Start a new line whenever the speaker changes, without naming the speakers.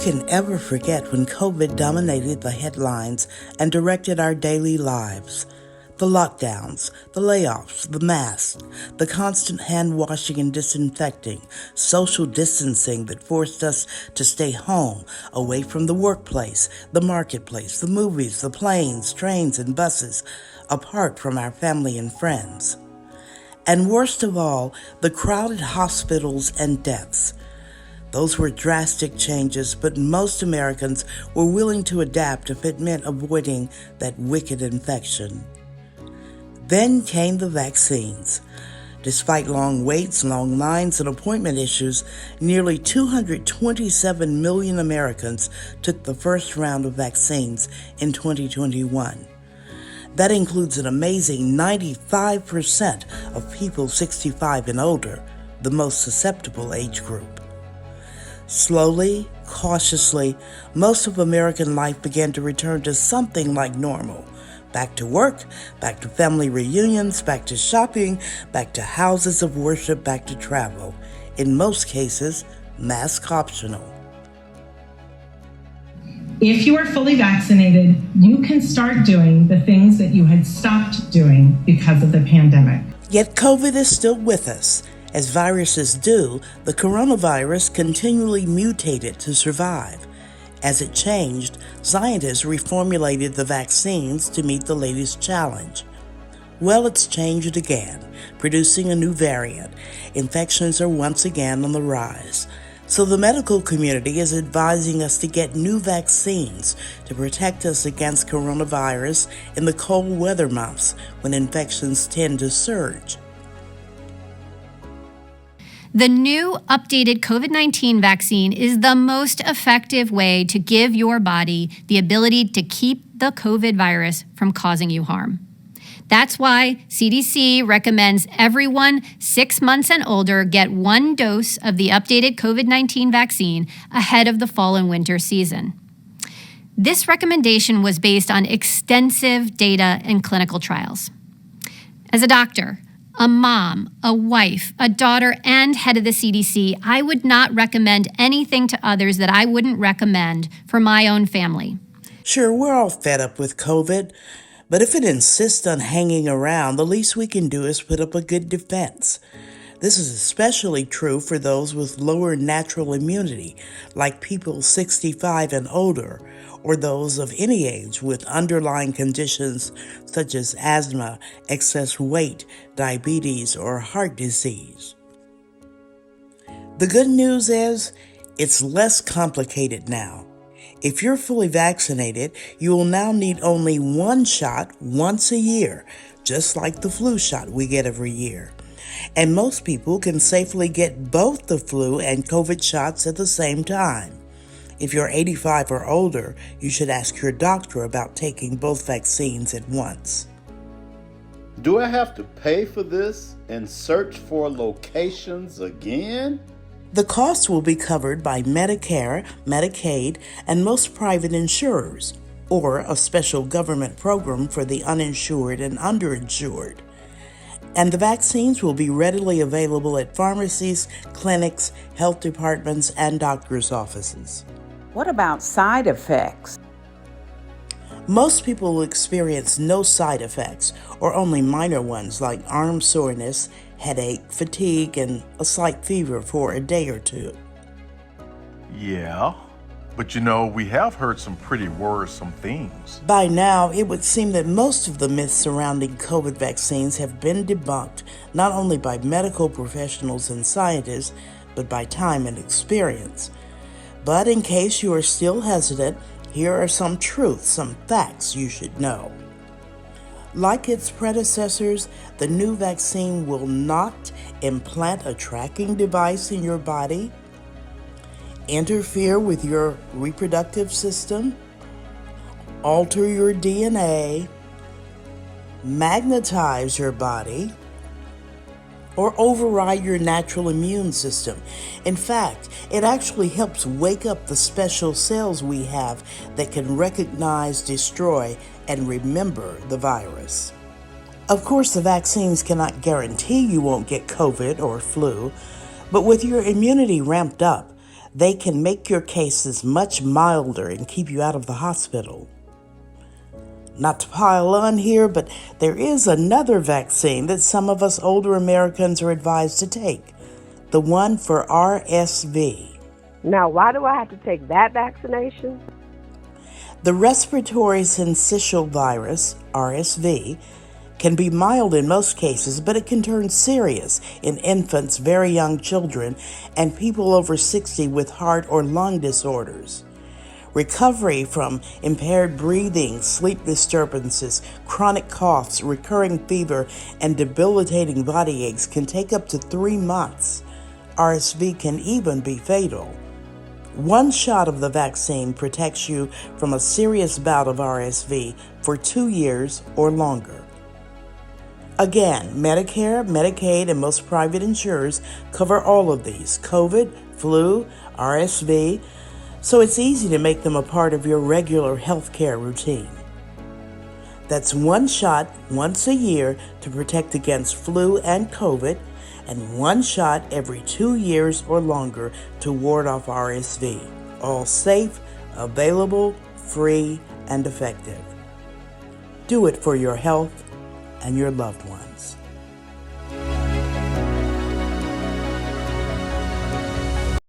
can ever forget when COVID dominated the headlines and directed our daily lives? The lockdowns, the layoffs, the masks, the constant hand washing and disinfecting, social distancing that forced us to stay home, away from the workplace, the marketplace, the movies, the planes, trains, and buses, apart from our family and friends. And worst of all, the crowded hospitals and deaths. Those were drastic changes, but most Americans were willing to adapt if it meant avoiding that wicked infection. Then came the vaccines. Despite long waits, long lines, and appointment issues, nearly 227 million Americans took the first round of vaccines in 2021. That includes an amazing 95% of people 65 and older, the most susceptible age group. Slowly, cautiously, most of American life began to return to something like normal. Back to work, back to family reunions, back to shopping, back to houses of worship, back to travel. In most cases, mask optional.
If you are fully vaccinated, you can start doing the things that you had stopped doing because of the pandemic.
Yet COVID is still with us. As viruses do, the coronavirus continually mutated to survive. As it changed, scientists reformulated the vaccines to meet the latest challenge. Well, it's changed again, producing a new variant. Infections are once again on the rise. So the medical community is advising us to get new vaccines to protect us against coronavirus in the cold weather months when infections tend to surge.
The new updated COVID-19 vaccine is the most effective way to give your body the ability to keep the COVID virus from causing you harm. That's why CDC recommends everyone 6 months and older get 1 dose of the updated COVID-19 vaccine ahead of the fall and winter season. This recommendation was based on extensive data and clinical trials. As a doctor, a mom, a wife, a daughter, and head of the CDC, I would not recommend anything to others that I wouldn't recommend for my own family.
Sure, we're all fed up with COVID, but if it insists on hanging around, the least we can do is put up a good defense. This is especially true for those with lower natural immunity, like people 65 and older, or those of any age with underlying conditions such as asthma, excess weight, diabetes, or heart disease. The good news is, it's less complicated now. If you're fully vaccinated, you will now need only 1 shot once a year, just like the flu shot we get every year. And most people can safely get both the flu and COVID shots at the same time. If you're 85 or older, you should ask your doctor about taking both vaccines at once.
Do I have to pay for this and search for locations again?
The costs will be covered by Medicare, Medicaid, and most private insurers, or a special government program for the uninsured and underinsured. And the vaccines will be readily available at pharmacies, clinics, health departments, and doctors' offices.
What about side effects?
Most people will experience no side effects, or only minor ones like arm soreness, headache, fatigue, and a slight fever for a day or two.
Yeah, but we have heard some pretty worrisome things.
By now, it would seem that most of the myths surrounding COVID vaccines have been debunked, not only by medical professionals and scientists, but by time and experience. But in case you are still hesitant, here are some truths, some facts you should know. Like its predecessors, the new vaccine will not implant a tracking device in your body, interfere with your reproductive system, alter your DNA, magnetize your body, or override your natural immune system. In fact, it actually helps wake up the special cells we have that can recognize, destroy, and remember the virus. Of course, the vaccines cannot guarantee you won't get COVID or flu, but with your immunity ramped up, They can make your cases much milder and keep you out of the hospital. Not to pile on here, but there is another vaccine that some of us older Americans are advised to take, the one for RSV.
Now, why do I have to take that vaccination?
The respiratory syncytial virus, RSV, can be mild in most cases, but it can turn serious in infants, very young children, and people over 60 with heart or lung disorders. Recovery from impaired breathing, sleep disturbances, chronic coughs, recurring fever, and debilitating body aches can take up to 3 months. RSV can even be fatal. One shot of the vaccine protects you from a serious bout of RSV for 2 years or longer. Again, Medicare, Medicaid, and most private insurers cover all of these: COVID, flu, RSV, so it's easy to make them a part of your regular health care routine. That's one shot once a year to protect against flu and COVID, and one shot every 2 years or longer to ward off RSV. All safe, available, free, and effective. Do it for your health and your loved ones.